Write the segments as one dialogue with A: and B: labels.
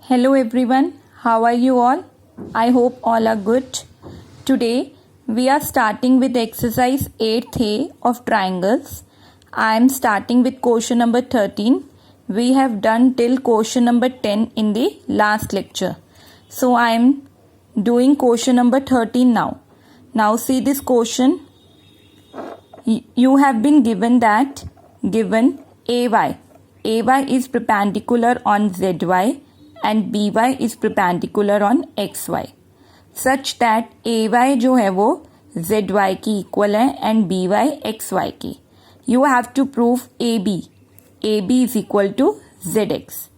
A: Hello everyone, how are you all? I hope all are good. Today we are starting with exercise 8th of triangles. I am starting with question number 13. We have done till question number 10 in the last lecture. So I am doing question number 13 now. Now see this question. You have been given AY. AY is perpendicular on ZY and BY is perpendicular on XY such that AY जो है वो ZY की equal है and BY XY की. You have to prove AB. AB is equal to ZX.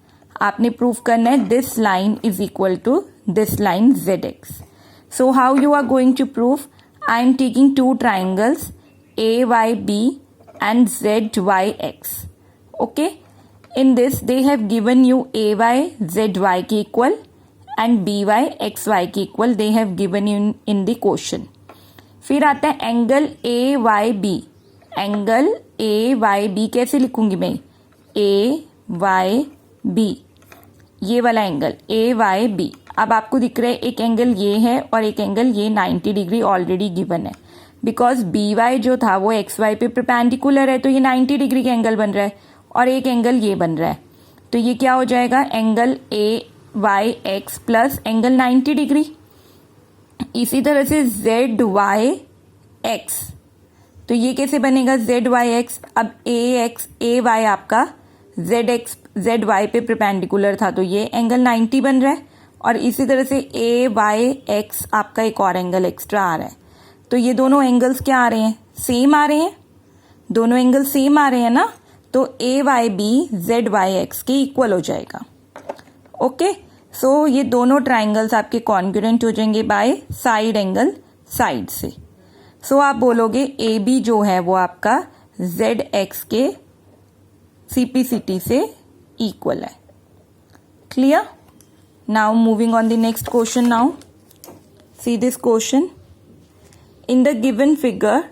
A: आपने prove करना है this line is equal to this line ZX. So how you are going to prove? I am taking two triangles AYB and ZYX. Okay. In this they have given you AY ZY की equal and BY XY की equal they have given you in the question. फिर आता है angle AYB. Angle AYB कैसे लिखूंगी मैं? AYB ये वाला एंगल AYB. अब आपको दिख रहा है एक एंगल ये है और एक एंगल ये 90 डिग्री ऑलरेडी गिवन है बिकॉज BY जो था वो XY पे परपेंडिकुलर है तो ये 90 डिग्री का एंगल बन रहा है और एक एंगल ये बन रहा है तो ये क्या हो जाएगा angle AYX plus angle 90 degree. इसी तरह से ZYX तो ये कैसे बनेगा ZYX. अब AY आपका ZY पे परपेंडिकुलर था तो ये एंगल 90 बन रहा है और इसी तरह से AYX आपका एक और एंगल एक्स्ट्रा आ रहा है तो ये दोनों एंगल्स क्या आ रहे हैं? सेम आ रहे हैं. दोनों एंगल सेम आ रहे हैं ना तो AYB ZYX के इक्वल हो जाएगा. ओके सो ये दोनों ट्राइंगल्स आपके कॉन्ग्रुएंट हो जाएंगे बाय साइड एंगल साइड से. सो आप बोलोगे AB जो है वो आपका ZX के CPCT से इक्वल है. Clear? Now moving on the next question. Now see this question. In the given figure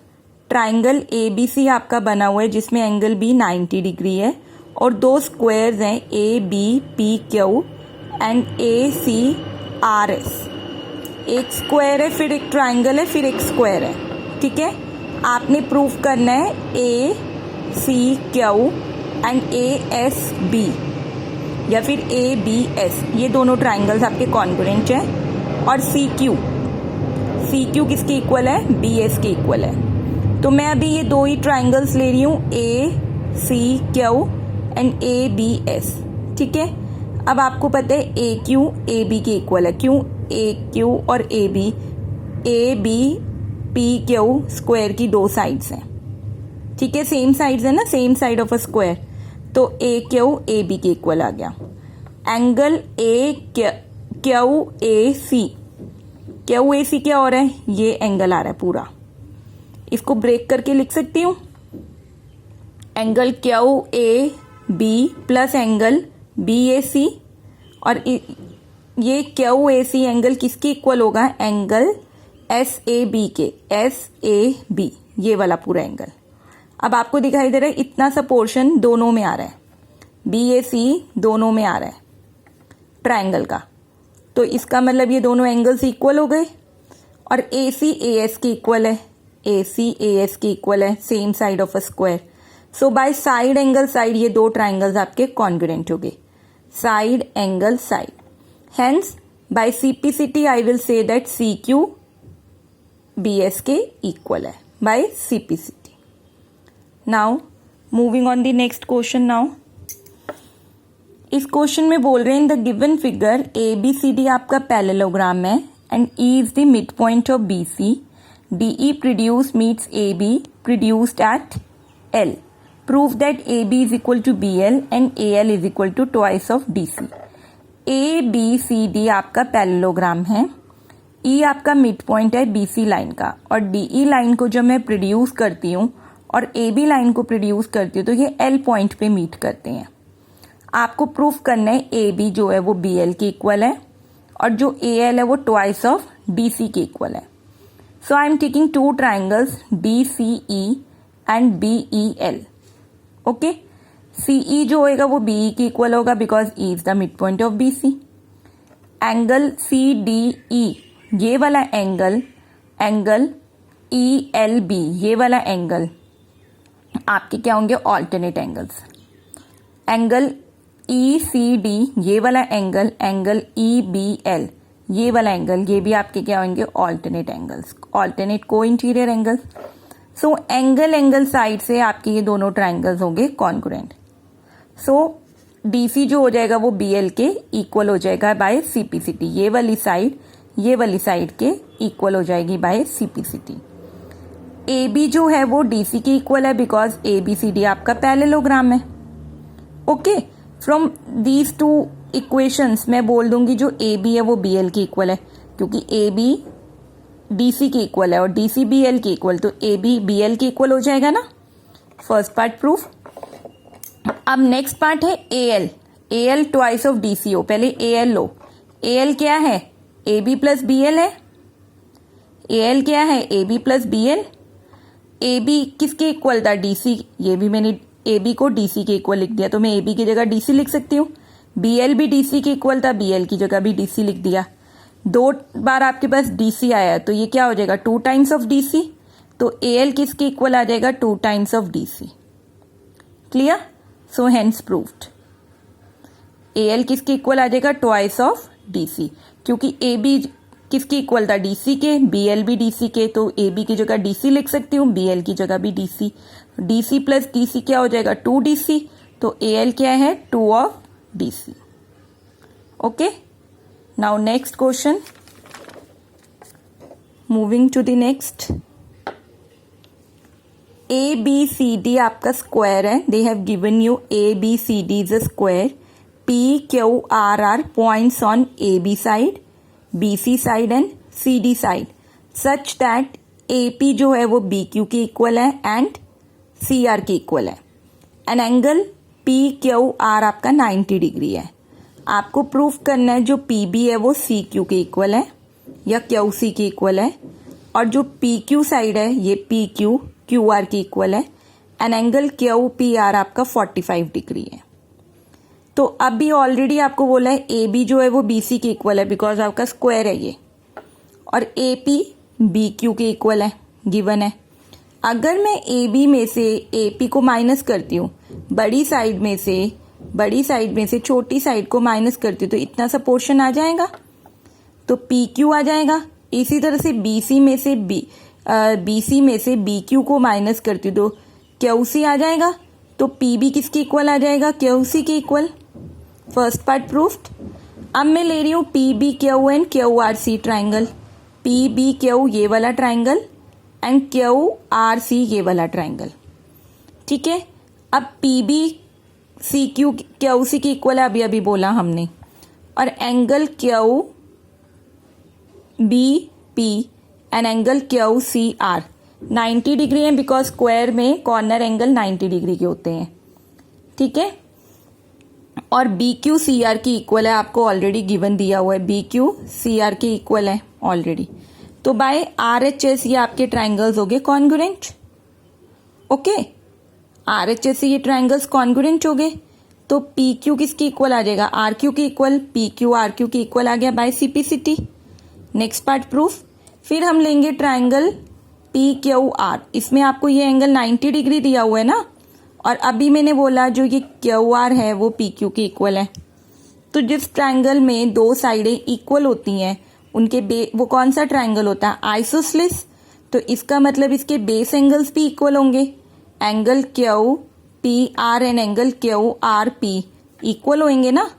A: triangle ABC आपका बना हुआ है जिसमें एंगल B 90 डिग्री है और दो स्क्वायर्स हैं ABPQ एंड ACRS. एक स्क्वायर है फिर एक ट्राइंगल है फिर एक स्क्वायर है. ठीक है. आपने प्रूफ करना है ACQ एंड ASB या फिर ABS ये दोनों ट्राइंगल्स आपके कॉन्ग्रुएंट हैं और CQ किसके इक्वल है? BS के इक्वल है. तो मैं अभी ये दो ही ट्राइंगल्स ले रही हूँ ACQ एंड ABS. ठीक है. अब आपको पता है AQ AB के इक्वल है. क्यों? AQ और ABPQ स्क्वायर की दो साइड्स हैं. ठीक है. सेम साइड्स है ना, same side of a square तो AQ AB के इक्वल आ गया. एंगल QAC क्या हो रहा है? ये एंगल आ रहा है पूरा. इसको ब्रेक करके लिख सकती हूँ angle QAB plus angle BAC और ये QAC एंगल किसके इक्वल होगा? एंगल SAB के. SAB ये वाला पूरा एंगल. अब आपको दिखाई दे रहा है इतना सा पोर्शन दोनों में आ रहा है. BAC दोनों में आ रहा है ट्राइंगल का तो इसका मतलब ये दोनों एंगल्स इक्वल हो गए और AC AS के इक्वल है. AC AS के इक्वल है same side of a square. So by side angle side ये दो ट्राइंगल्स आपके कॉन्ग्रुएंट हो गए. Side angle side. Hence by CPCT I will say that CQ BS के इक्वल है by CPCT. Now moving on the next question. Now इस question में बोल रहे हैं in the given figure ABCD आपका पैरेललोग्राम है and E is the mid point of BC. DE produced meets AB produced at L. Prove that AB is equal to BL and AL is equal to twice of DC. ABCD आपका parallelogram है. E आपका mid point है BC line का और DE line को जब मैं produce करती हूँ और AB लाइन को प्रोड्यूस करती हूँ तो ये L पॉइंट पे मीट करते हैं. आपको प्रूफ करना है AB जो है वो BL के इक्वल है और जो AL है वो ट्वाइस ऑफ DC के इक्वल है. So I am taking two triangles DCE and BEL. Okay. CE जो होएगा वो BE के इक्वल होगा because E is the mid point of BC. Angle CDE ये वाला एंगल, एंगल ELB ये वाला एंगल आपके क्या होंगे, ऑल्टरनेट एंगल्स। एंगल ECD ये वाला एंगल, एंगल EBL ये वाला एंगल, ये भी आपके क्या होंगे, ऑल्टरनेट एंगल्स, ऑल्टरनेट को interior angles. So angle side से आपके ये दोनों ट्राइंगल्स होंगे कॉन्ग्रुएंट। सो DC जो हो जाएगा वो BL के इक्वल हो जाएगा बाय CPCT, ये वाली साइड के इक्वल हो जाएगी बाय CPCT। AB जो है वो DC के इक्वल है बिकॉज ABCD आपका पैरेललोग्राम है। Okay, from these two equations मैं बोल दूंगी जो AB है वो BL के इक्वल है, क्योंकि AB DC के इक्वल है और DC BL के इक्वल, तो AB BL के इक्वल हो जाएगा ना। First part proof. अब नेक्स्ट पार्ट है AL ट्वाइस ऑफ DC हो। पहले AL लो। AL क्या है, AB प्लस BL है। AL क्या है, AB प्लस BL। AB किसके इक्वल था, DC। ये भी मैंने AB को DC के इक्वल लिख दिया, तो मैं AB की जगह DC लिख सकती हूँ। BL भी DC के इक्वल था, BL की जगह भी DC लिख दिया। 2 बार आपके पास DC आया तो ये क्या हो जाएगा, 2 टाइम्स ऑफ DC। तो AL किसके इक्वल आ जाएगा, 2 times of DC। Clear. So hence proved. AL किसके इक्वल आ जाएगा, ट्वाइस ऑफ DC, क्योंकि AB किसके इक्वल था, DC के। BL भी DC के, तो AB की जगह DC लिख सकती हूँ, BL की जगह भी DC। DC प्लस DC क्या हो जाएगा, 2DC। तो AL क्या है, 2 of DC। Okay, now next question, moving to the next. ABCD आपका स्क्वायर है। They have given you ABCD is a square. PQR are points on AB side, BC side and CD side such that AP जो है वो BQ के equal है and CR के equal है। An angle PQR आपका 90 degree है। आपको प्रूफ करना है जो PB है वो CQ के इक्वल है या QC के इक्वल है, और जो PQ साइड है ये PQ QR के इक्वल है। एन एंगल QPR आपका 45 डिग्री है। तो अभी ऑलरेडी आपको बोला है AB जो है वो BC के इक्वल है बिकॉज आपका स्क्वायर है ये, और AP BQ के इक्वल है, गिवन है। अगर मैं AB में से AP को माइनस करती हूँ, बड़ी साइड में से छोटी साइड को माइनस करती हूँ, तो इतना सा पोर्शन आ जाएगा, तो PQ आ जाएगा। इसी तरह से BC में से BQ को माइनस करती हूँ तो QC आ जाएगा, तो PB किसके इक्वल आ जाएगा, QC के इक्वल। First part proofed. अब मैं ले रही हूँ PBQ and QRC triangle. PBQ ये वाला ट्राइंगल एंड QRC ये वाला ट्राइंगल, ठीक है। अब PBCQ QC के इक्वल है, अभी बोला हमने, और angle QBP and angle QCR 90 degree है बिकॉज स्क्वायर में कॉर्नर एंगल 90 डिग्री के होते हैं, ठीक है। और BQ CR की इक्वल है, आपको ऑलरेडी गिवन दिया हुआ है, BQ CR के इक्वल है ऑलरेडी। तो बाय RHS ये आपके ट्राइंगल्स हो गए कॉन्ग्रुएंट। ओके, RHS से ये ट्राइंगल्स कॉन्ग्रुएंट हो गए, तो PQ किसके इक्वल आ जाएगा, RQ के इक्वल। PQ RQ के इक्वल आ गया by CPCT। Next part proof. फिर हम लेंगे ट्राइंगल PQR। इसमें आपको ये एंगल 90 डिग्री दिया हुआ है ना, और अभी मैंने बोला जो ये QR है वो PQ के इक्वल है। तो जिस ट्राइंगल में 2 साइडें इक्वल होती हैं उनके वो कौन सा ट्राइंगल होता है, आइसोसेलेस। तो इसका मतलब इसके बेस एंगल्स भी इक्वल होंगे। Angle QPR and angle QRP equal होंगे ना,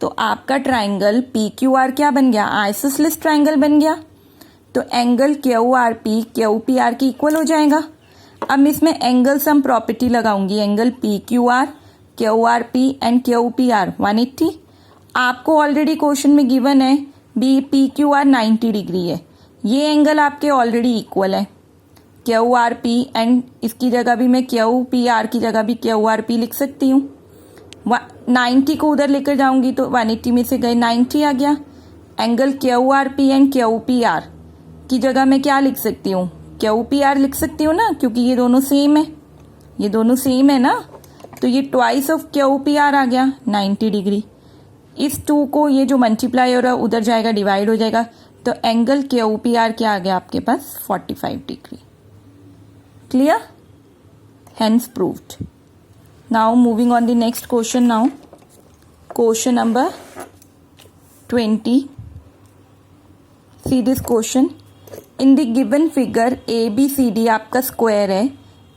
A: तो आपका ट्राइंगल PQR क्या बन गया, आइसोसेलेस ट्राइंगल बन गया। तो एंगल QRP QPR के इक्वल हो जाएगा। अब इसमें एंगल सम प्रॉपर्टी लगाऊंगी, angle PQR QRP and QPR 180। आपको ऑलरेडी क्वेश्चन में गिवन है PQR 90 डिग्री है, ये एंगल आपके ऑलरेडी इक्वल है। QRP एंड इसकी जगह भी मैं QPR की जगह भी QRP लिख सकती हूँ। 90 को उधर लेकर जाऊंगी तो 180 में से गए 90 आ गया। एंगल QRP एंड QPR की जगह मैं क्या लिख सकती हूँ, QPR लिख सकती हूँ ना, क्योंकि ये दोनों सेम है, ये दोनों सेम है ना। तो ये ट्वाइस ऑफ QPR आ गया 90 डिग्री। इस 2 को ये जो मल्टीप्लाई हो रहा है उधर जाएगा, डिवाइड हो जाएगा, तो एंगल QPR क्या आ गया आपके पास 45 degree. Clear? Hence proved. Now moving on the next question. Now question number 20. See this question. In the given figure ABCD आपका स्क्वायर है,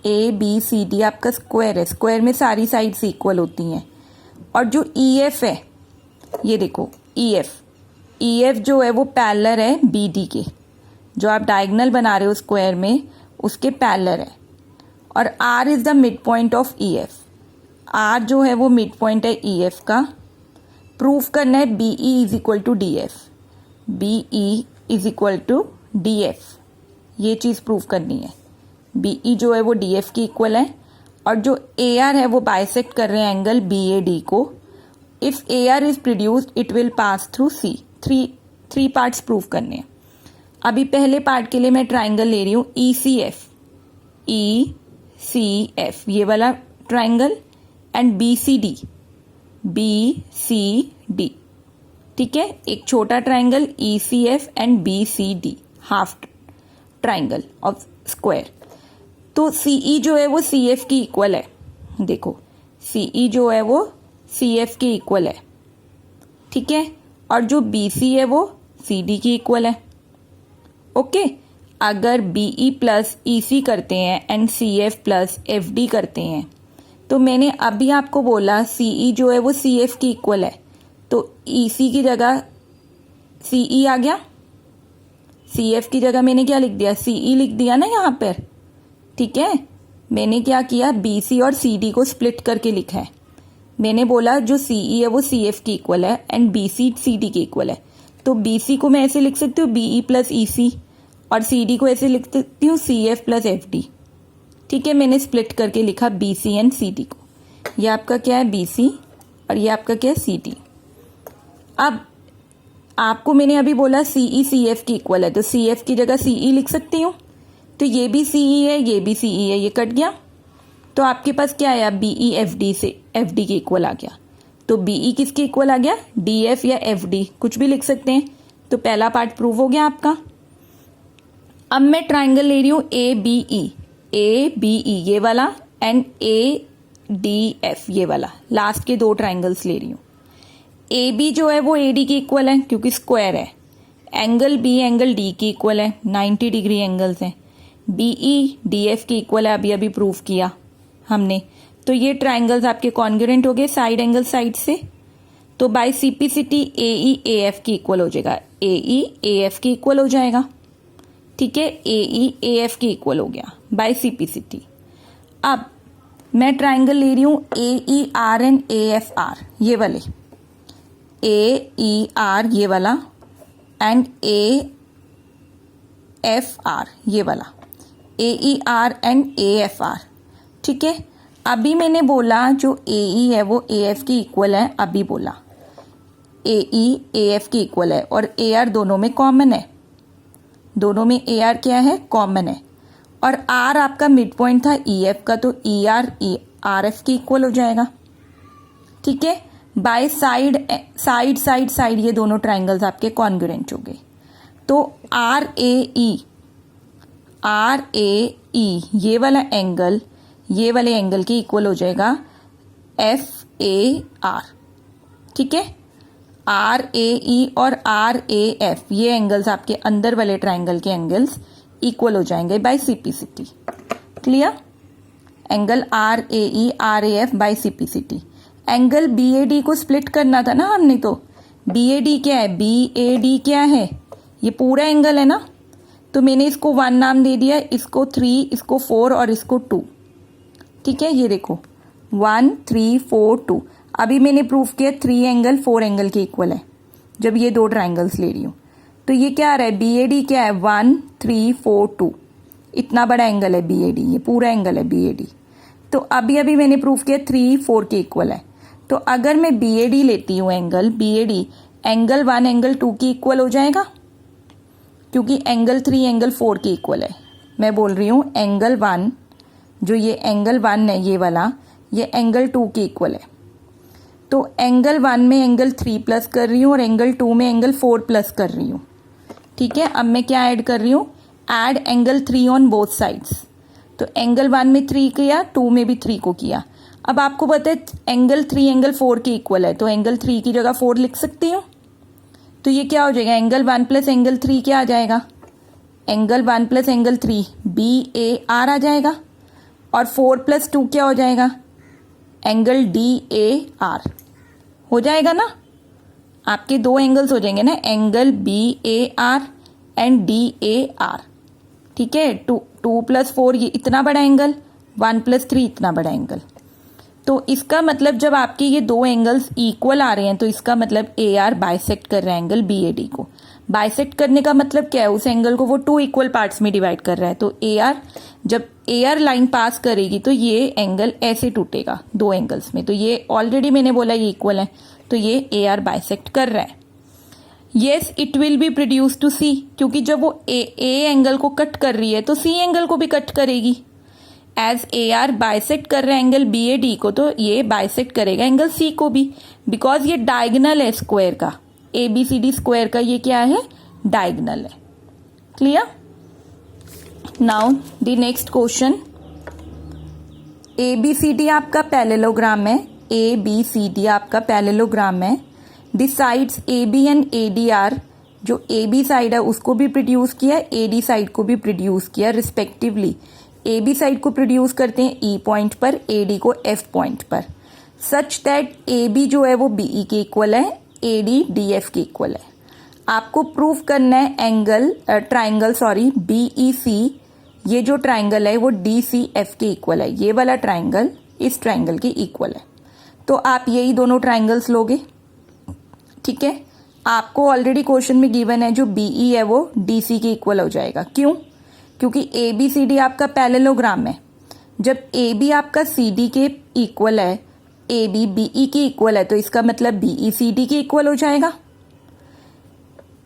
A: ABCD आपका स्क्वायर है, स्क्वायर में सारी साइड्स इक्वल होती हैं, और जो EF है, ये देखो EF जो है वो पैरेलल है BD के, जो आप डायगोनल बना रहे हो स्क्वायर में उसके पैरेलल है, और R is the mid point of EF, R जो है वो मिड पॉइंट है EF का। प्रूफ करना है BE is equal to DF, BE is equal to DF, ये चीज़ प्रूफ करनी है। BE जो है वो DF की इक्वल है, और जो AR है वो बाइसेक्ट कर रहे हैं एंगल BAD को। If AR is produced it will pass through C। Three parts proof करने हैं। अभी पहले पार्ट के लिए मैं ट्राइंगल ले रही हूँ ECF, ये वाला ट्राइंगल, एंड BCD, ठीक है, एक छोटा triangle ECF and BCD, half triangle of square. तो CE जो है वो CF की इक्वल है, देखो CE जो है वो CF की इक्वल है, ठीक है, और जो BC है वो CD की इक्वल है। ओके, अगर BE प्लस EC करते हैं एंड CF प्लस FD करते हैं, तो मैंने अभी आपको बोला CE जो है वो CF की इक्वल है, तो EC की जगह CE आ गया, CF की जगह मैंने क्या लिख दिया, CE लिख दिया ना यहाँ पर, ठीक है। मैंने क्या किया, BC और CD को स्प्लिट करके लिखा है। मैंने बोला जो CE है वो CF की इक्वल है एंड BC CD की इक्वल है, तो BC को मैं ऐसे लिख सकती हूँ BE प्लस EC, और CD को ऐसे लिख सकती हूँ CF प्लस FD, ठीक है। मैंने स्प्लिट करके लिखा BC एंड CD को। ये आपका क्या है BC और ये आपका क्या है CD। अब आपको मैंने अभी बोला CE CF की इक्वल है, तो CF की जगह CE लिख सकती हूँ, तो ये भी CE है, ये भी CE है, ये कट गया, तो आपके पास क्या आया BE FD से FD की इक्वल आ गया। तो BE किसके इक्वल आ गया, DF या FD, कुछ भी लिख सकते हैं। तो पहला पार्ट प्रूव हो गया आपका। अब मैं ट्राइंगल ले रही हूँ ABE ये वाला एंड ADF ये वाला, लास्ट के 2 ट्राइंगल्स ले रही हूँ। AB जो है वो AD की इक्वल है क्योंकि स्क्वायर है, एंगल B एंगल D की इक्वल है, 90 डिग्री एंगल्स हैं। BE DF की इक्वल है, अभी अभी प्रूव किया हमने। तो ये ट्राइंगल्स आपके कॉन्ग्रुएंट हो गए साइड एंगल साइड से, तो बाय सिपिसिटी AE AF की इक्वल हो जाएगा, AE AF की इक्वल हो जाएगा, ठीक है, AE AF की इक्वल हो गया बाय सिपिसिटी। अब मैं ट्राइंगल ले रही हूँ AER एंड AFR ये वाले, AER ये वाला एंड AFR ये वाला, AER एंड AFR, ठीक है। अभी मैंने बोला जो AE है वो AF की इक्वल है, अभी बोला AE AF की इक्वल है, और AR दोनों में कॉमन है, दोनों में AR क्या है, कॉमन है, और R आपका मिड पॉइंट था EF का, तो ER RF की इक्वल हो जाएगा, ठीक है। बाय साइड ये दोनों ट्राइंगल्स आपके कॉन्ग्रुएंट हो गए, तो RAE ये वाला एंगल ये वाले एंगल की इक्वल हो जाएगा FAR, ठीक है। RAE और RAF ये एंगल्स आपके अंदर वाले ट्राइंगल के एंगल्स इक्वल हो जाएंगे by CPCT. Clear? Angle RAE RAF by CPCT. Angle BAD को स्प्लिट करना था ना हमने, तो BAD क्या है, BAD क्या है, ये पूरा एंगल है ना, तो मैंने इसको 1 नाम दे दिया, इसको 3, इसको 4 और इसको 2, ठीक है। ये देखो 1 3 4 2। अभी मैंने प्रूफ किया 3 एंगल 4 एंगल के इक्वल है जब ये 2 ट्राइंगल्स ले रही हूँ, तो ये क्या आ रहा है, BAD क्या है 1 3 4 2, इतना बड़ा एंगल है BAD, ये पूरा एंगल है BAD। तो अभी अभी मैंने प्रूफ किया 3 4 के इक्वल है, तो अगर मैं BAD लेती हूँ एंगल BAD, एंगल 1 एंगल 2 की इक्वल हो जाएगा, क्योंकि एंगल 3 एंगल 4 की इक्वल है। मैं बोल रही हूँ एंगल 1, जो ये एंगल 1 है ये वाला, ये एंगल 2 की इक्वल है। तो एंगल 1 में एंगल 3 प्लस कर रही हूँ और एंगल 2 में एंगल 4 प्लस कर रही हूँ। ठीक है, अब मैं क्या ऐड कर रही हूँ, add angle 3 on both sides. तो एंगल 1 में 3 किया, 2 में भी 3 को किया। अब आपको पता है एंगल 3 एंगल 4 के इक्वल है, तो एंगल 3 की जगह 4 लिख सकती हूँ। तो ये क्या हो जाएगा, एंगल 1 प्लस एंगल 3 क्या आ जाएगा, एंगल 1 प्लस एंगल 3 BAR आ जाएगा, और 4 प्लस 2 क्या हो जाएगा, एंगल DAR हो जाएगा ना। आपके दो एंगल्स हो जाएंगे ना, एंगल BAR एंड DAR। ठीक है, 2 प्लस 4 ये इतना बड़ा एंगल, 1 प्लस 3 इतना बड़ा एंगल। तो इसका मतलब जब आपके ये दो एंगल्स इक्वल आ रहे हैं तो इसका मतलब AR बाइसेक्ट कर रहा है एंगल BAD को। बाइसेक्ट करने का मतलब क्या है, उस एंगल को वो 2 इक्वल पार्ट्स में डिवाइड कर रहा है। तो AR, जब AR लाइन पास करेगी तो ये एंगल ऐसे टूटेगा दो एंगल्स में। तो ये ऑलरेडी मैंने बोला ये इक्वल है, तो ये AR बाइसेक्ट कर रहा है। Yes it will be produce to C, क्योंकि जब वो A एंगल को कट कर रही है तो C एंगल को भी कट करेगी। एज AR बाइसेक्ट कर रहा है एंगल BAD को, तो ये बाइसेक्ट करेगा एंगल C को भी, बिकॉज ये डायगोनल है स्क्वायर का, ABCD स्क्वायर का ये क्या है, डायगोनल है। Clear. Now the next question, ABCD आपका पैरेललोग्राम है, ABCD आपका पैरेललोग्राम है। The sides AB and AD जो AB साइड है उसको भी प्रोड्यूस किया, AD साइड को भी प्रोड्यूस किया रिस्पेक्टिवली। AB साइड को प्रोड्यूस करते हैं E पॉइंट पर, AD को F पॉइंट पर, सच दैट AB जो है वो BE के इक्वल है, AD DF के इक्वल है। आपको प्रूव करना है एंगल ट्राइंगल BEC, ये जो ट्राइंगल है वो DCF के इक्वल है, ये वाला ट्राइंगल इस ट्राइंगल के इक्वल है। तो आप यही दोनों ट्राइंगल्स लोगे। ठीक है, आपको ऑलरेडी क्वेश्चन में गिवन है जो BE है वो DC के इक्वल हो जाएगा। क्यों, क्योंकि ABCD आपका पैरेललोग्राम है। जब AB आपका CD के इक्वल है, AB BE के इक्वल है, तो इसका मतलब BE CD के इक्वल हो जाएगा।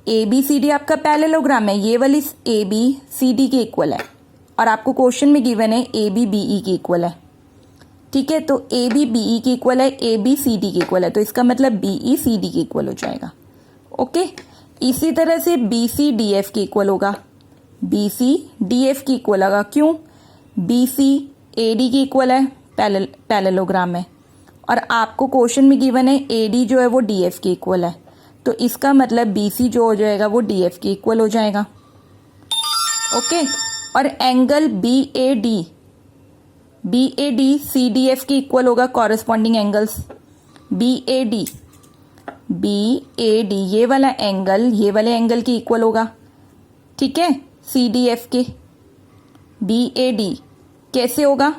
A: ABCD आपका पैरेललोग्राम है, ये वाली AB CD के इक्वल है, और आपको क्वेश्चन में गिवन है AB BE के इक्वल है। ठीक है, तो AB BE के इक्वल है, AB CD के इक्वल है, तो इसका मतलब BE CD के इक्वल हो जाएगा। ओके, इसी तरह से BC DF के इक्वल होगा, BC DF की इक्वल होगा। क्यों, BC AD की इक्वल है, पैरेललोग्राम है, और आपको क्वेश्चन में गिवन है AD जो है वो DF की इक्वल है, तो इसका मतलब BC जो हो जाएगा वो DF की इक्वल हो जाएगा। ओके, और एंगल BAD CDF की इक्वल होगा, कॉरेस्पॉन्डिंग एंगल्स BAD ये वाला एंगल ये वाले एंगल की इक्वल होगा। ठीक है, CDF के BAD कैसे होगा,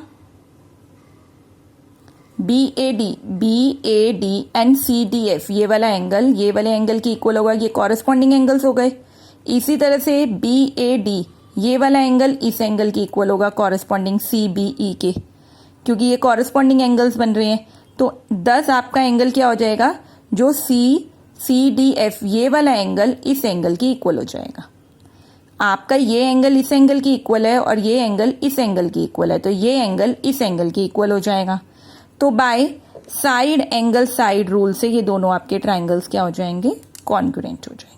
A: BAD एंड CDF ये वाला एंगल ये वाले एंगल की इक्वल होगा, ये कॉरेस्पॉन्डिंग एंगल्स हो गए। इसी तरह से BAD ये वाला एंगल इस एंगल की इक्वल होगा, कॉरेस्पॉन्डिंग CBE के, क्योंकि ये कॉरेस्पॉन्डिंग एंगल्स बन रहे हैं। तो 10 आपका एंगल क्या हो जाएगा, जो CDF ये वाला एंगल इस एंगल की इक्वल हो जाएगा। आपका ये एंगल इस एंगल की इक्वल है और ये एंगल इस एंगल की इक्वल है, तो ये एंगल इस एंगल की इक्वल हो जाएगा। तो bye side angle side rule से ये दोनों आपके ट्राइंगल्स क्या हो जाएंगे, कॉन्ग्रुएंट हो जाएंगे।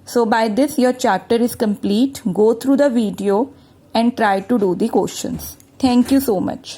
A: So by this your chapter is complete. Go through the video and try to do the questions. Thank you so much.